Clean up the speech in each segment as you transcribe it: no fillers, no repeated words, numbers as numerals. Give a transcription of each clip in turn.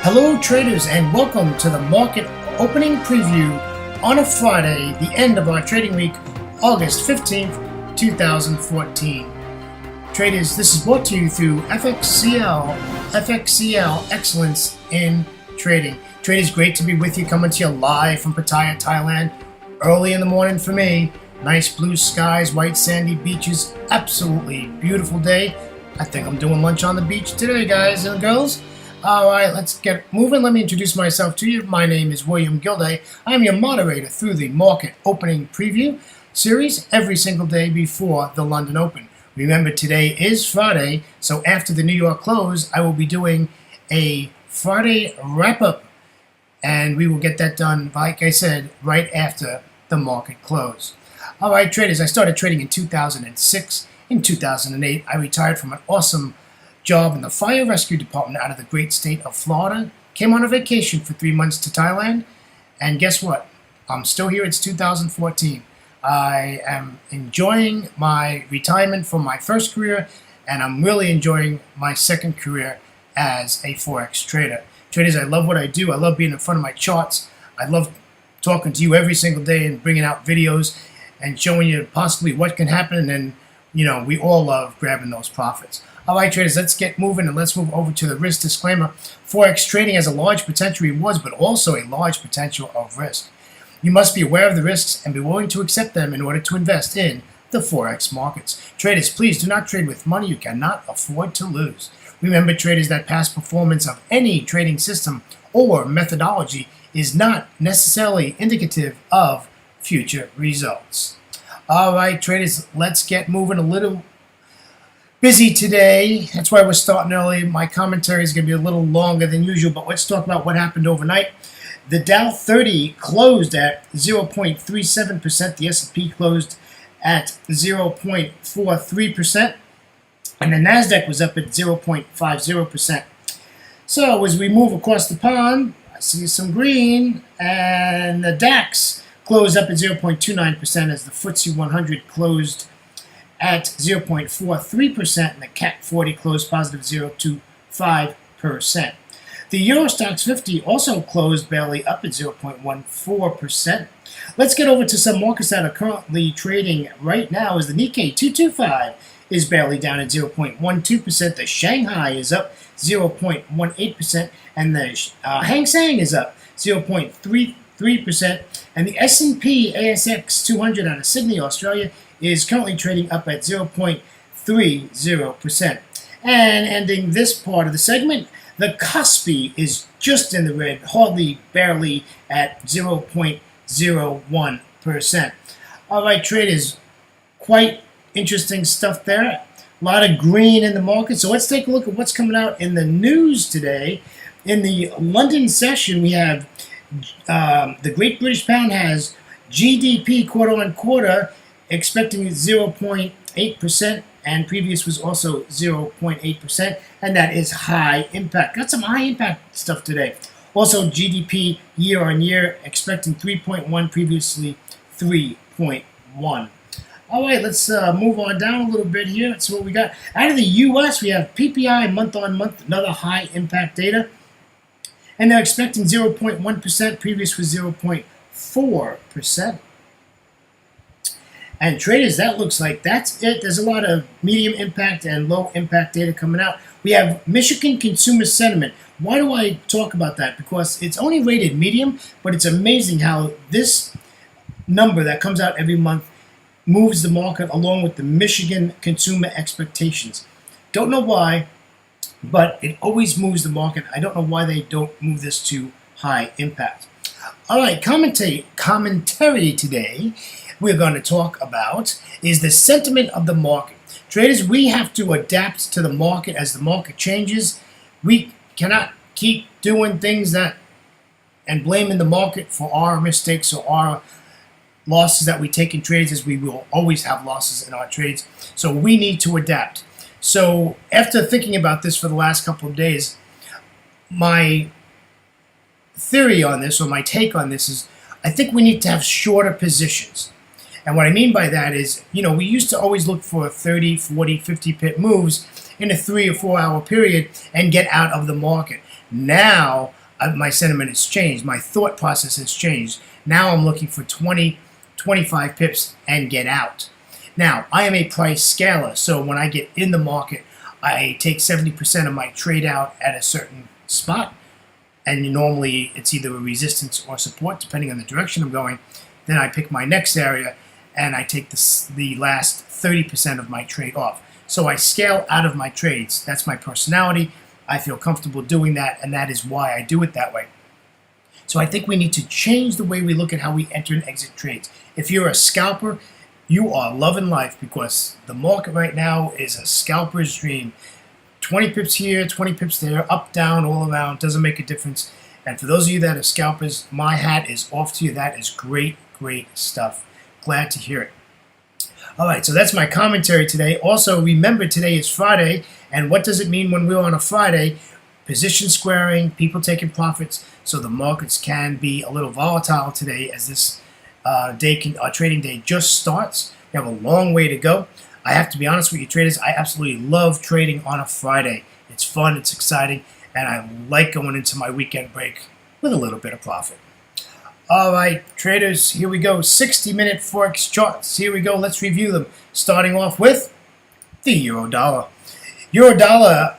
Hello traders, and welcome to the market opening preview on a Friday, the end of our trading week, August 15th, 2014. Traders, this is brought to you through FXCL Excellence in Trading. Traders, great to be with you, coming to you live from Pattaya, Thailand. Early in the morning for me. Nice blue skies, white sandy beaches, absolutely beautiful day. I think I'm doing lunch on the beach today, guys and girls. Alright, let's get moving. Let me introduce myself to you. My name is William Gilday. I'm your moderator through the Market Opening Preview series every single day before the London Open. Remember, today is Friday, so after the New York close, I will be doing a Friday wrap-up, and we will get that done, like I said, right after the market close. Alright, traders, I started trading in 2006. In 2008, I retired from an awesome job in the fire rescue department out of the great state of Florida. Came on a vacation for 3 months to Thailand, and guess what? I'm still here. It's 2014. I am enjoying my retirement from my first career, and I'm really enjoying my second career as a Forex trader. Traders, I love what I do. I love being in front of my charts. I love talking to you every single day and bringing out videos and showing you possibly what can happen, and we all love grabbing those profits. All right, traders, let's get moving, and let's move over to the risk disclaimer. Forex trading has a large potential rewards, but also a large potential of risk. You must be aware of the risks and be willing to accept them in order to invest in the Forex markets. Traders, please do not trade with money you cannot afford to lose. Remember, traders, that past performance of any trading system or methodology is not necessarily indicative of future results. All right, traders, let's get moving. A little busy today. That's why we're starting early. My commentary is going to be a little longer than usual, but let's talk about what happened overnight. The Dow 30 closed at 0.37%. The S&P closed at 0.43%. And the NASDAQ was up at 0.50%. So as we move across the pond, I see some green, and the DAX closed up at 0.29% as the FTSE 100 closed at 0.43%, and the CAC 40 closed positive 0.25%. The Eurostoxx 50 also closed barely up at 0.14%. Let's get over to some markets that are currently trading right now. As the Nikkei 225 is barely down at 0.12%. The Shanghai is up 0.18%, and the Hang Seng is up 0.33%, and the S&P ASX 200 out of Sydney, Australia, is currently trading up at 0.30%. And ending this part of the segment, the Kospi is just in the red, hardly, barely at 0.01%. All right, traders, quite interesting stuff there. A lot of green in the market. So let's take a look at what's coming out in the news today. In the London session, we have the Great British Pound has GDP quarter on quarter expecting 0.8%, and previous was also 0.8%, and that is high impact. Got some high impact stuff today. Also, GDP year on year expecting 3.1, previously 3.1. All right, let's move on down a little bit here. That's what we got. Out of the U.S., we have PPI month on month, another high impact data, and they're expecting 0.1%, previous was 0.4%. And traders, that looks like that's it. There's a lot of medium impact and low impact data coming out. We have Michigan consumer sentiment. Why do I talk about that? Because it's only rated medium, but it's amazing how this number that comes out every month moves the market along with the Michigan consumer expectations. Don't know why, but it always moves the market. I don't know why they don't move this to high impact. All right, commentary today we're going to talk about is the sentiment of the market. Traders, we have to adapt to the market as the market changes. We cannot keep doing things and blaming the market for our mistakes or our losses that we take in trades, as we will always have losses in our trades. So we need to adapt. So after thinking about this for the last couple of days, my theory on this, or my take on this, is I think we need to have shorter positions. And what I mean by that is, we used to always look for 30, 40, 50 pip moves in a 3 or 4 hour period and get out of the market. Now, my sentiment has changed. My thought process has changed. Now I'm looking for 20, 25 pips and get out. Now, I am a price scaler, so when I get in the market, I take 70% of my trade out at a certain spot, and normally it's either a resistance or support, depending on the direction I'm going. Then I pick my next area, and I take the last 30% of my trade off. So I scale out of my trades. That's my personality. I feel comfortable doing that, and that is why I do it that way. So I think we need to change the way we look at how we enter and exit trades. If you're a scalper, you are loving life, because the market right now is a scalper's dream. 20 pips here, 20 pips there, up, down, all around, doesn't make a difference. And for those of you that are scalpers, my hat is off to you. That is great, great stuff. Glad to hear it. All right, so that's my commentary today. Also, remember, today is Friday, and what does it mean when we're on a Friday? Position squaring, people taking profits, so the markets can be a little volatile today as this trading day just starts. We have a long way to go. I have to be honest with you, traders, I absolutely love trading on a Friday. It's fun, it's exciting, and I like going into my weekend break with a little bit of profit. All right, traders, here we go. 60-minute Forex charts. Here we go. Let's review them. Starting off with the euro dollar. Euro dollar,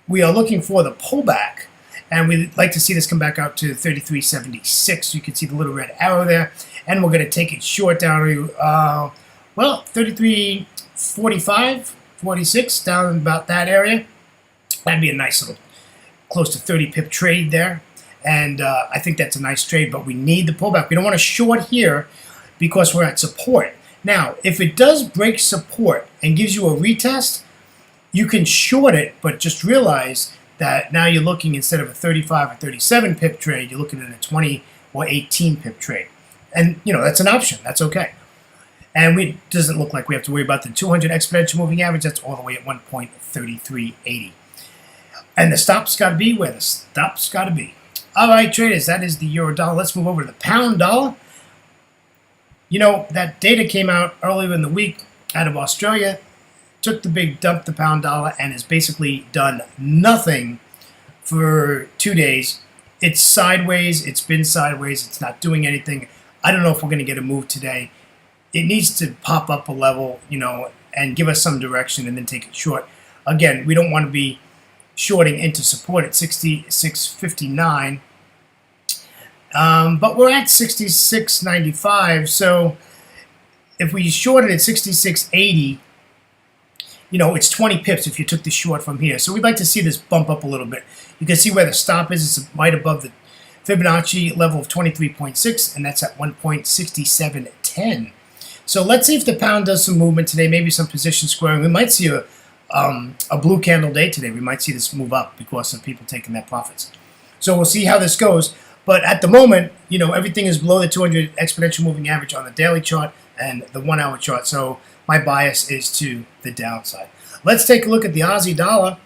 we are looking for the pullback, and we'd like to see this come back out to 33.76. You can see the little red arrow there, and we're going to take it short down to, 33.45, 46, down about that area. That'd be a nice little close to 30 pip trade there. And I think that's a nice trade, but we need the pullback. We don't want to short here because we're at support. Now, if it does break support and gives you a retest, you can short it, but just realize that now you're looking, instead of a 35 or 37 pip trade, you're looking at a 20 or 18 pip trade. And, that's an option. That's okay. And it doesn't look like we have to worry about the 200 exponential moving average. That's all the way at 1.3380. And the stop's got to be where the stop's got to be. All right, traders, that is the euro dollar. Let's move over to the pound dollar. That data came out earlier in the week out of Australia, took the big dump, the pound dollar, and has basically done nothing for 2 days. It's sideways. It's been sideways. It's not doing anything. I don't know if we're going to get a move today. It needs to pop up a level, and give us some direction and then take it short. Again, we don't want to be shorting into support at 66.59, but we're at 66.95. So if we shorted at 66.80, it's 20 pips if you took the short from here. So we'd like to see this bump up a little bit. You can see where the stop is. It's right above the Fibonacci level of 23.6, and that's at 1.6710. So let's see if the pound does some movement today, maybe some position squaring. We might see a blue candle day today. We might see this move up because of people taking their profits. So we'll see how this goes. But at the moment, everything is below the 200 exponential moving average on the daily chart and the 1 hour chart. So my bias is to the downside. Let's take a look at the Aussie dollar.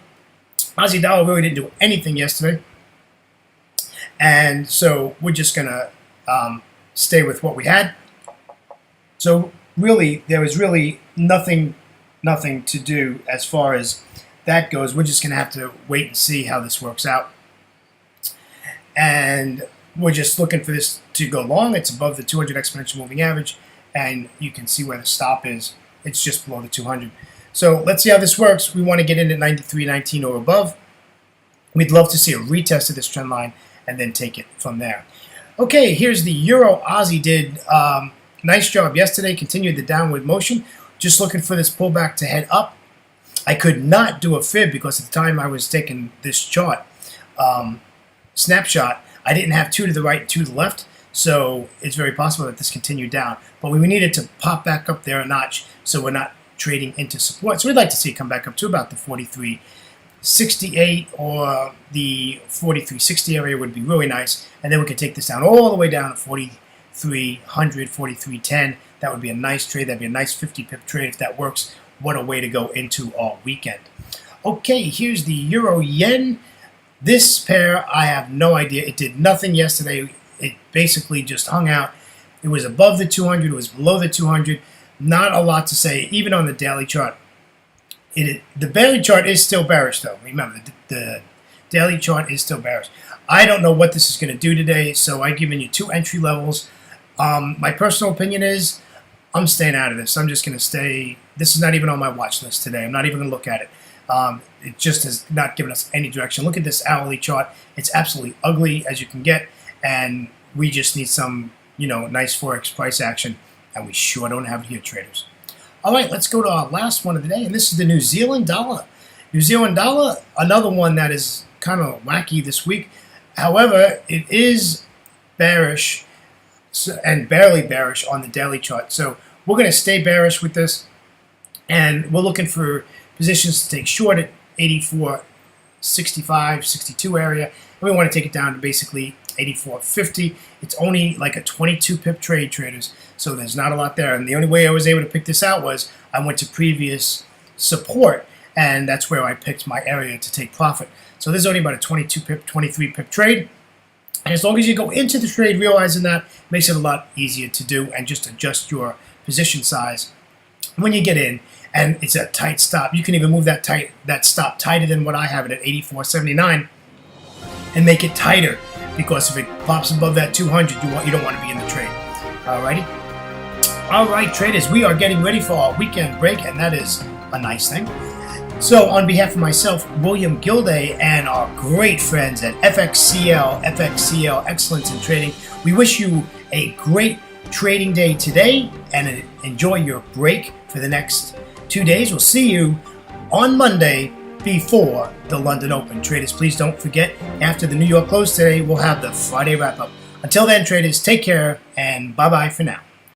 Aussie dollar really didn't do anything yesterday. And so we're just going to stay with what we had. So really, there was really nothing to do as far as that goes. We're just going to have to wait and see how this works out. And we're just looking for this to go long. It's above the 200 exponential moving average, and you can see where the stop is. It's just below the 200. So let's see how this works. We want to get in at 93.19 or above. We'd love to see a retest of this trend line and then take it from there. Okay, here's the Euro. Aussie did nice job yesterday, continued the downward motion. Just looking for this pullback to head up. I could not do a fib because at the time I was taking this chart snapshot, I didn't have 2 to the right and 2 to the left, so it's very possible that this continued down. But we needed to pop back up there a notch so we're not trading into support. So we'd like to see it come back up to about the 43.68 or the 43.60 area would be really nice, and then we could take this down all the way down to 4300, 4310. That would be a nice trade. That'd be a nice 50 pip trade if that works. What a way to go into our weekend. Okay, here's the euro yen. This pair, I have no idea. It did nothing yesterday. It basically just hung out. It was above the 200. It was below the 200. Not a lot to say, even on the daily chart. The daily chart is still bearish, though. Remember, the daily chart is still bearish. I don't know what this is going to do today, so I've given you 2 entry levels. My personal opinion is I'm staying out of this. I'm just going to stay. This is not even on my watch list today. I'm not even going to look at it. It just has not given us any direction. Look at this hourly chart. It's absolutely ugly as you can get, and we just need some, nice Forex price action, and we sure don't have it here, traders. All right, let's go to our last one of the day, and this is the New Zealand dollar. New Zealand dollar, another one that is kind of wacky this week. However, it is bearish and barely bearish on the daily chart. So we're going to stay bearish with this, and we're looking for positions to take short at 84.65, 62 area. And we want to take it down to basically 84.50. It's only like a 22 pip trade, traders, so there's not a lot there. And the only way I was able to pick this out was I went to previous support, and that's where I picked my area to take profit. So this is only about a 22 pip, 23 pip trade. And as long as you go into the trade realizing that, it makes it a lot easier to do and just adjust your position size when you get in. And it's a tight stop. You can even move that stop tighter than what I have it at 84.79 and make it tighter, because if it pops above that 200, you don't want to be in the trade. Alrighty. All right, traders, we are getting ready for our weekend break, and that is a nice thing. So on behalf of myself, William Gilday, and our great friends at FXCL Excellence in Trading, we wish you a great trading day today, and enjoy your break for the next 2 days. We'll see you on Monday before the London Open. Traders, please don't forget, after the New York close today, we'll have the Friday wrap-up. Until then, traders, take care, and bye-bye for now.